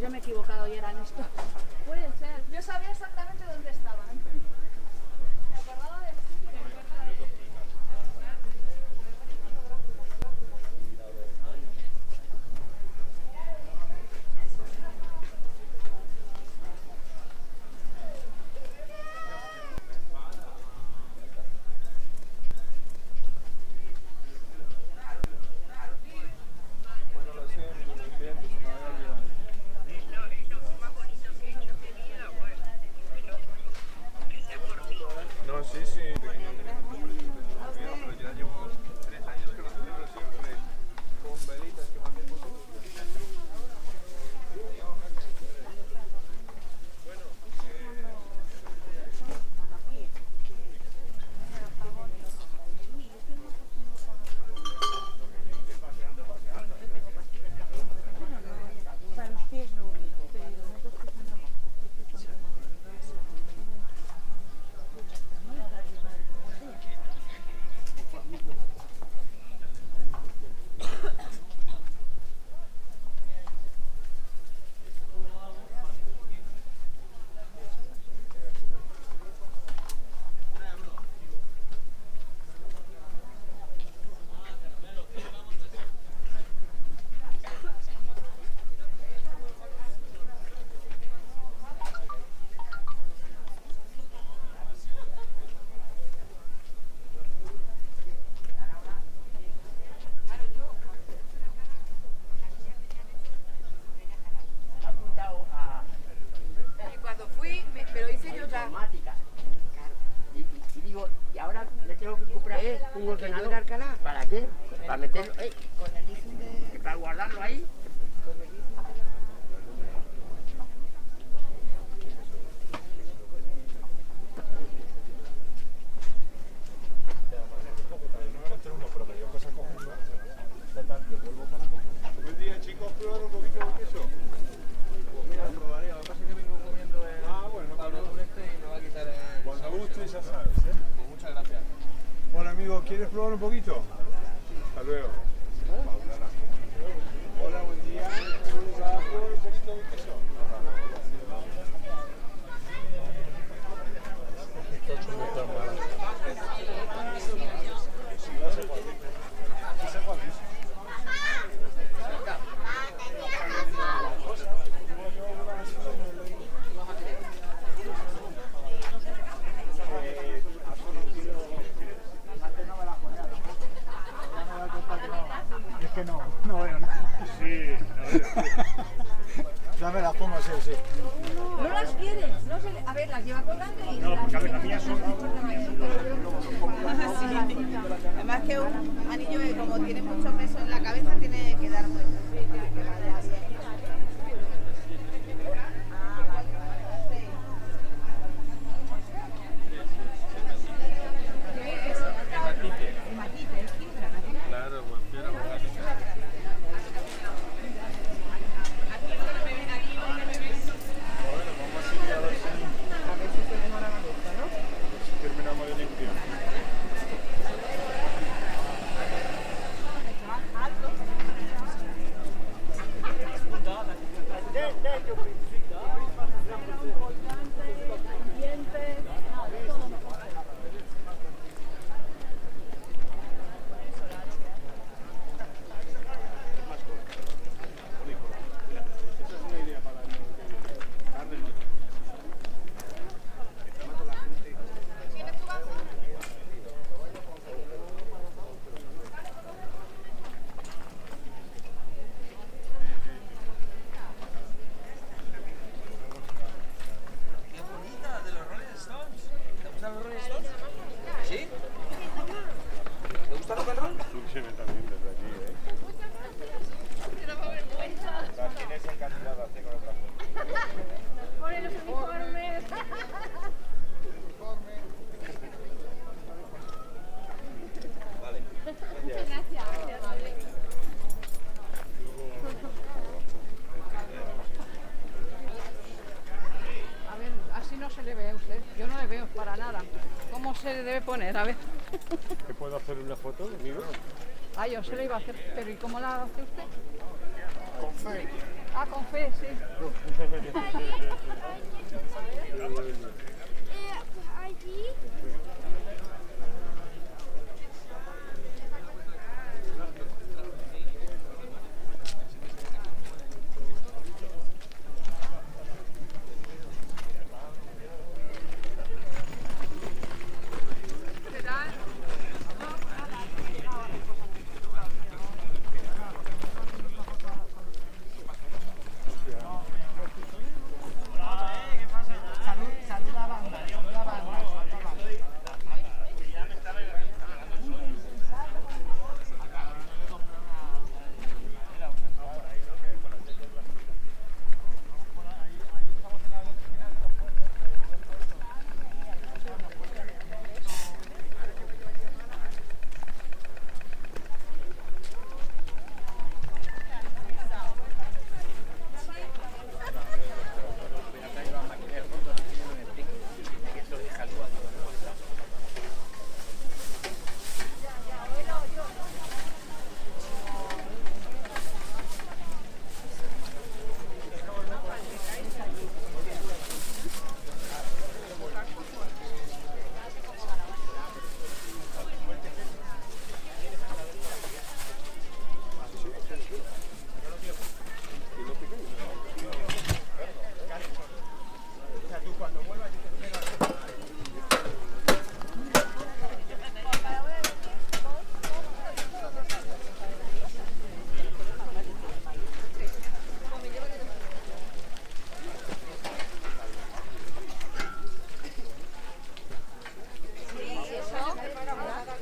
yo me he equivocado y eran estos. Puede ser. Yo sabía exactamente dónde estaban. Me acordaba del sitio y No, sí, sí, pequeño pero ya llevo 3 años que lo celebro siempre con velitas que mandé por Cuando fui, me lo hice yo ya. Y digo, ¿y ahora le tengo que comprar un ordenador Alcalá? ¿Para qué? Para meterlo, Con el leasing de... para guardarlo ahí. Buen día, chicos, ¿probar un poquito de queso? Pues mira, probaré, lo que pasa es que vengo comiendo el Pablo Dureste y me va a quitar el... Cuando guste ya sabes, ¿eh? Pues muchas gracias. Hola amigo, ¿quieres probar un poquito? Hasta luego. Hola, buen día. ¿Vas a probar un poquito de queso? Es que no veo nada. Sí, Ya me las pongo así, sí. No las quieres, no se le... A ver, las lleva colgando y... No, porque a ver, las mías son... Además que un anillo que como tiene mucho peso en la cabeza tiene que dar vueltas. Que vaya bien. Ah, vale, vale. ¿Qué es eso? Hematite, es fibra, ¿no? claro, pues fiera orgánica. Bueno, vamos a seguir a ver si terminamos de limpiar. Surge también desde aquí, ¿eh? Las tienes encandiladas, tengo el caso. ponen los uniformes. Vale. Muchas gracias. A ver, así no se le ve a usted. Yo no le veo para nada. ¿Cómo se le debe poner? A ver. ¿Te puedo hacer una foto, amigo? Ay, yo se lo iba a hacer, pero ¿y cómo la hace usted? Con fe. Ah, con fe, sí. Allí.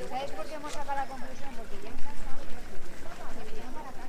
¿Sabes por qué hemos sacado la conclusión? Porque ya en casa se vinieron para casa.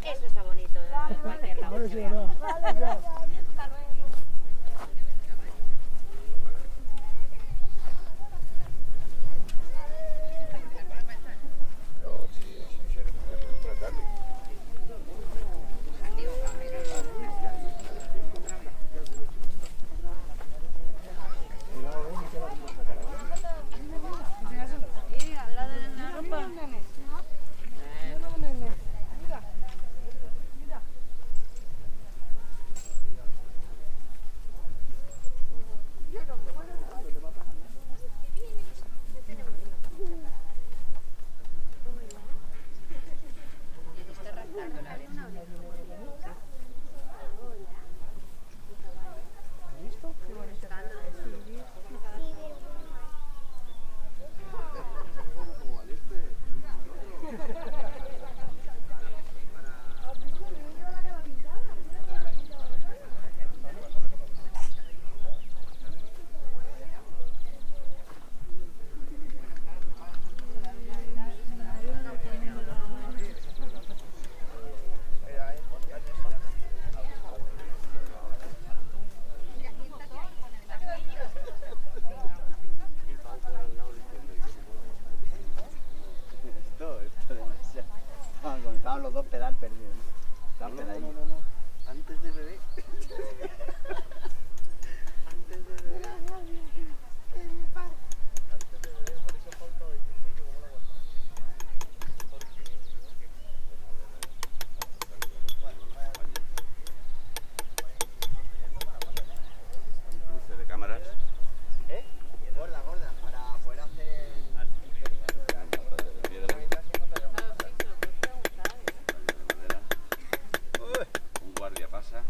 Eso está bonito, en cualquier lado. Vale, sí, ¿verdad? Vale, gracias. Hasta luego. Están perdidos, ¿no? Están perdidos. No. Antes de beber. Antes de beber. Por eso falta hoy. Me dijo cómo la guardaba. ¿Por qué? Cruce de cámaras. ¿Eh? Gorda, para poder hacer el perímetro de la De piedra. Un guardia pasa.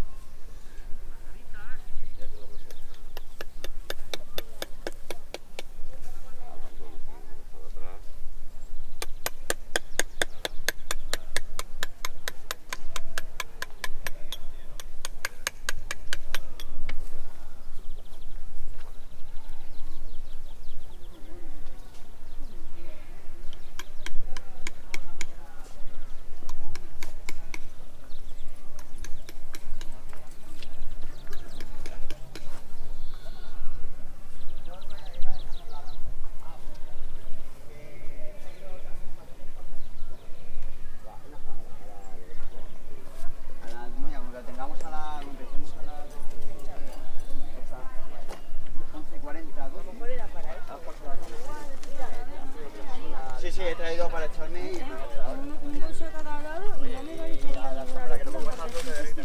Sí, he traído para echarme y Un bolso a cada lado y ya me lo he dicho. para que lo pongas al bloque de derrite.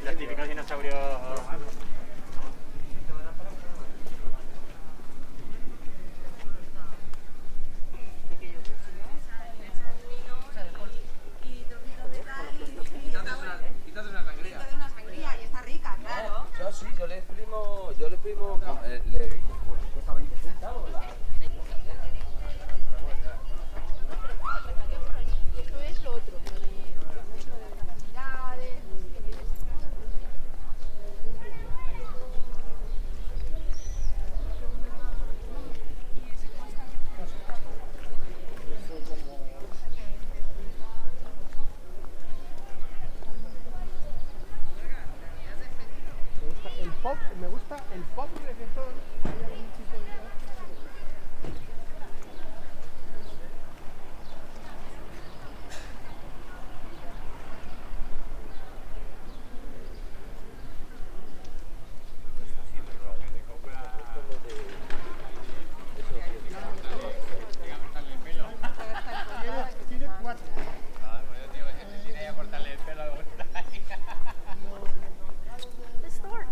Los típicos dinosaurios. Quítate una sangría. De una sangría y está rica, claro. Yo sí, yo le exprimo. Le cuesta 20 centavos. Esto es lo otro, pero de necesidades. Me gusta el pop reggaetón. Hay algún tipo de... Tiene 4. The store.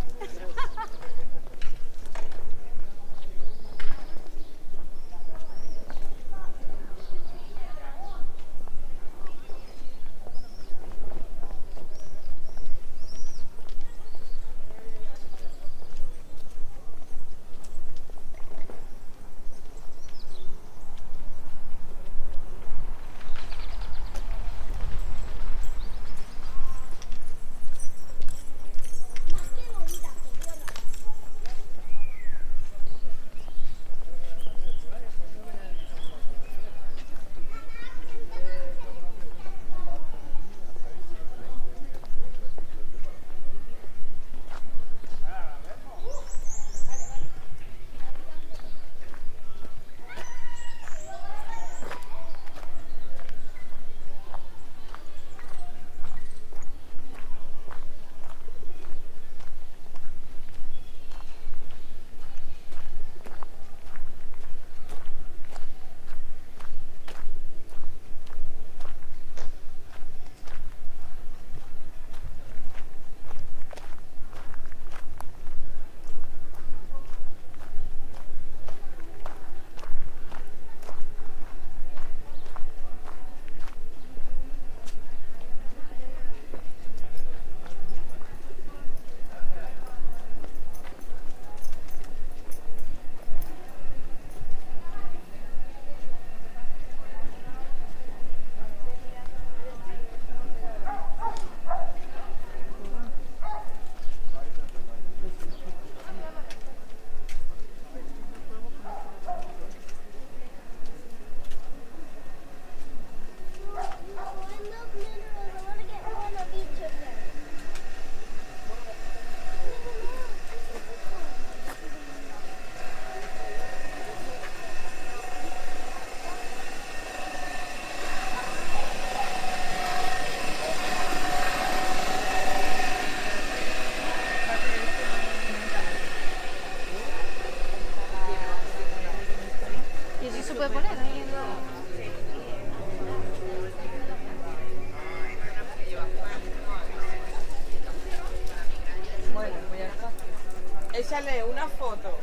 Échale una foto.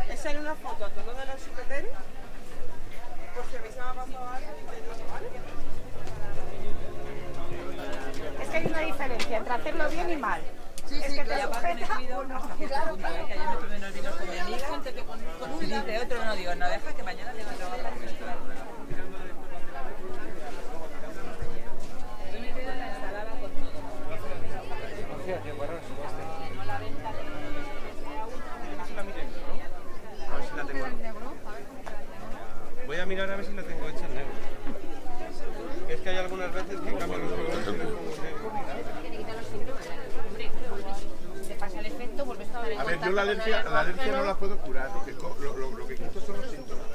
Échale una foto a todos los chupeteros. Porque a mí se me ha pasado algo y te digo, ¿vale? Es que hay una diferencia entre hacerlo bien y mal. Sí, es sí, que que te ya pasa, me sujeta cuido, o no. hasta cierto punto, que ayer me tuve nervios con mi amiga, con un dice otro, no digo, no deja que mañana tenga que trabajar. Yo me quedo en la ensalada con todo. A ver si la tengo. Voy a mirar a ver si la tengo hecha en negro. Es que hay algunas veces que cambian los colores y le pongo negro. Tiene que quitar los síntomas. Te pasa el efecto, vuelves a ver. A ver, yo la alergia no la puedo curar. Lo que quito son los síntomas.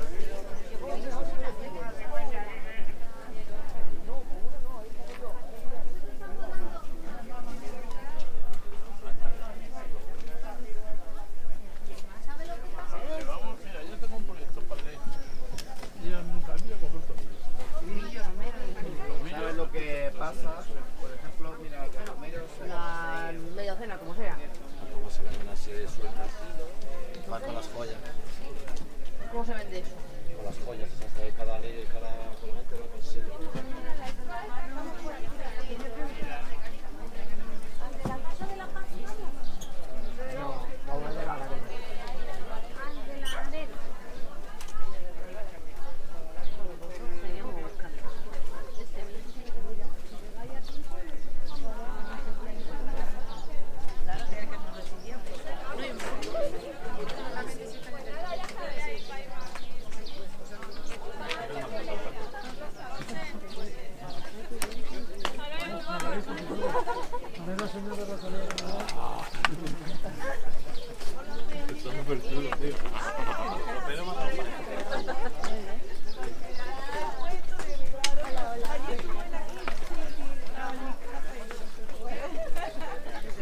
¿Sabes lo que pasa? Por ejemplo, mira, Romero La media cena, como sea. cómo se ven una serie sueltas. Más con las joyas. ¿Cómo se vende eso? Con las joyas, esas de cada ley y cada colgante lo consigue.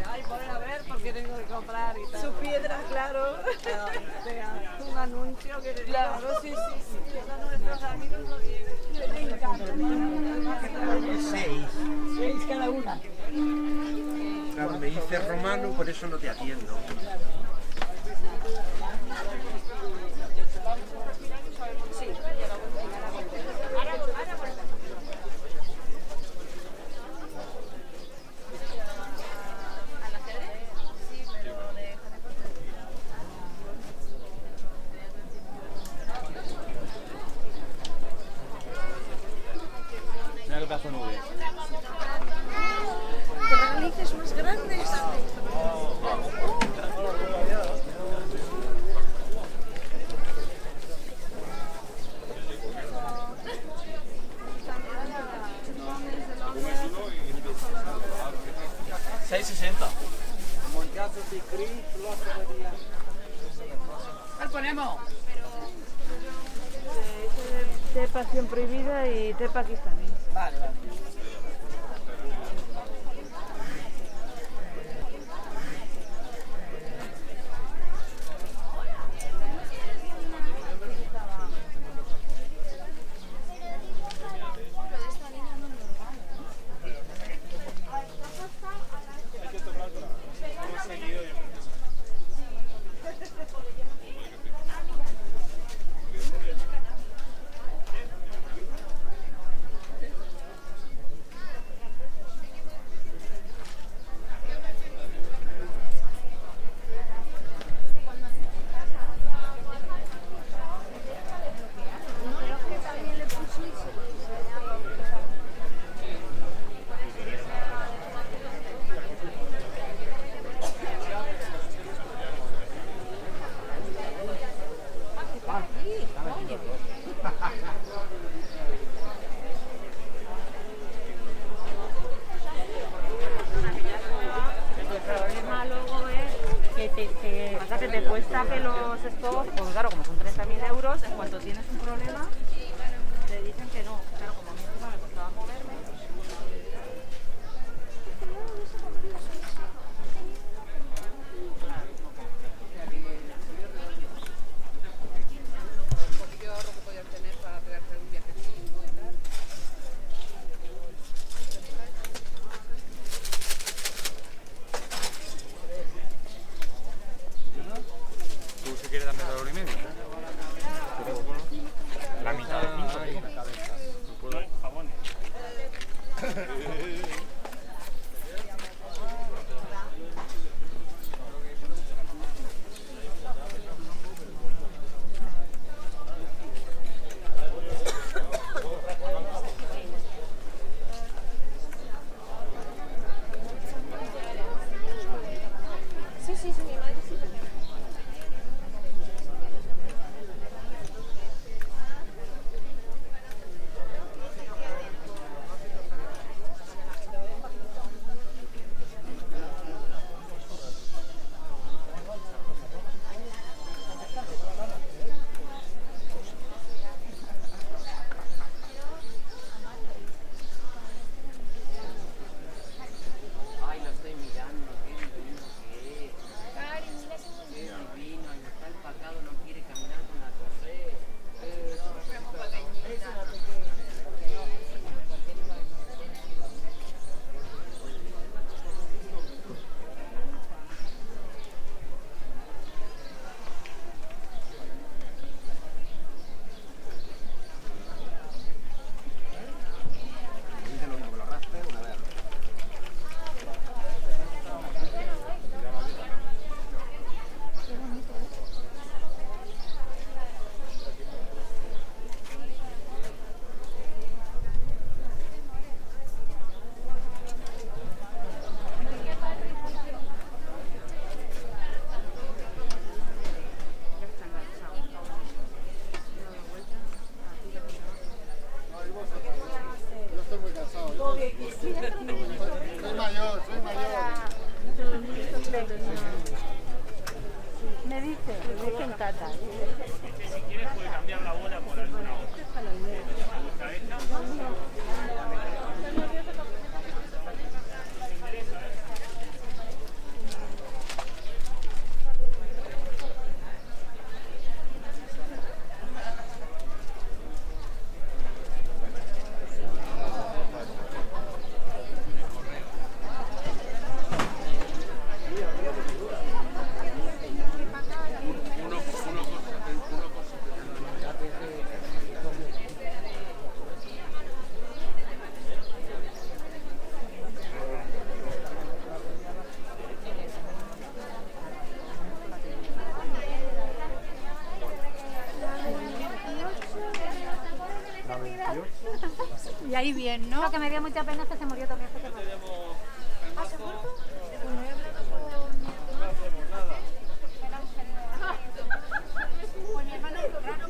Ay, poder a ver porque tengo que comprar y tal. Su piedra, claro. Un anuncio que te claro, sí, sí, sí. Eso nuestros amigos lo tienen. Me encanta. 6 cada una. Claro, me dice romano, por eso no te atiendo. Mira qué pedazo de nube. Realices más grandes. ¿Cuál ponemos? Té pasión prohibida y té pakistaní. Vale, vale. El problema luego es que te cuesta que los estos, pues claro, como son 30.000 euros, en cuanto tienes un problema, te dicen que no. Claro, como a mí encima me costaba moverme. Poquito ahorro que podías tener para pegarte un viajecito y tal. Si quieres puede cambiar la bola por alguna otra. ¿Te gusta esta? Y ahí bien, ¿no? Lo que me dio mucha pena es que se murió también. ¿Ah, se muerto? Con mi hermano es raro.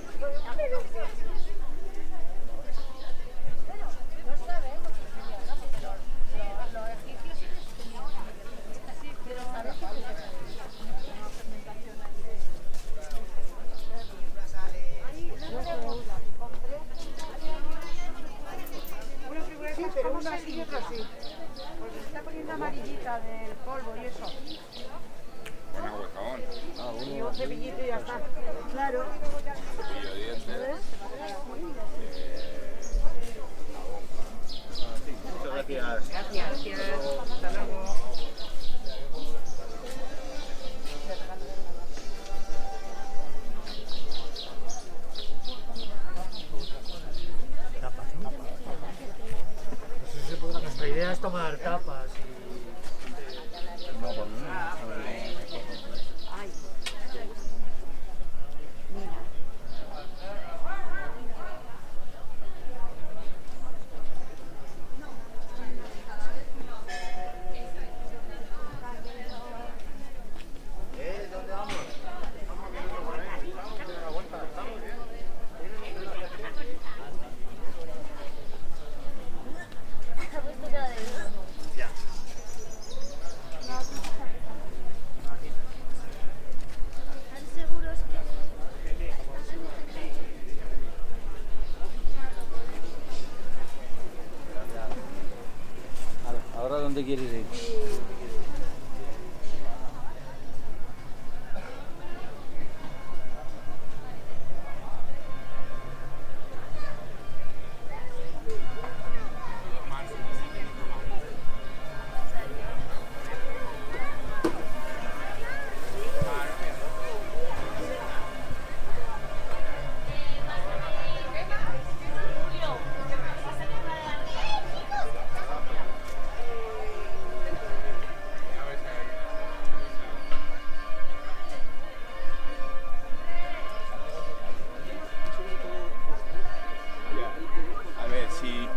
No sabe lo que sería, ¿no? Porque los egipcios sí que tenían una. Sí, pero a veces una fermentación ahí de... Sí, pero una sí y otra sí. Porque se está poniendo amarillita del polvo y eso. Con agua y jabón. Y un cepillito y ya está. Claro. Cepillo de dientes. Muchas gracias. Gracias. Hasta luego. Nuestra idea es tomar tapas y... No, por mí. ¿Dónde vamos? Vamos viendo por ahí. Vamos a dar la vuelta. ¿Estamos bien? Ya. ¿Están seguros que...? ¿Ahora dónde quieres ir? A ver, si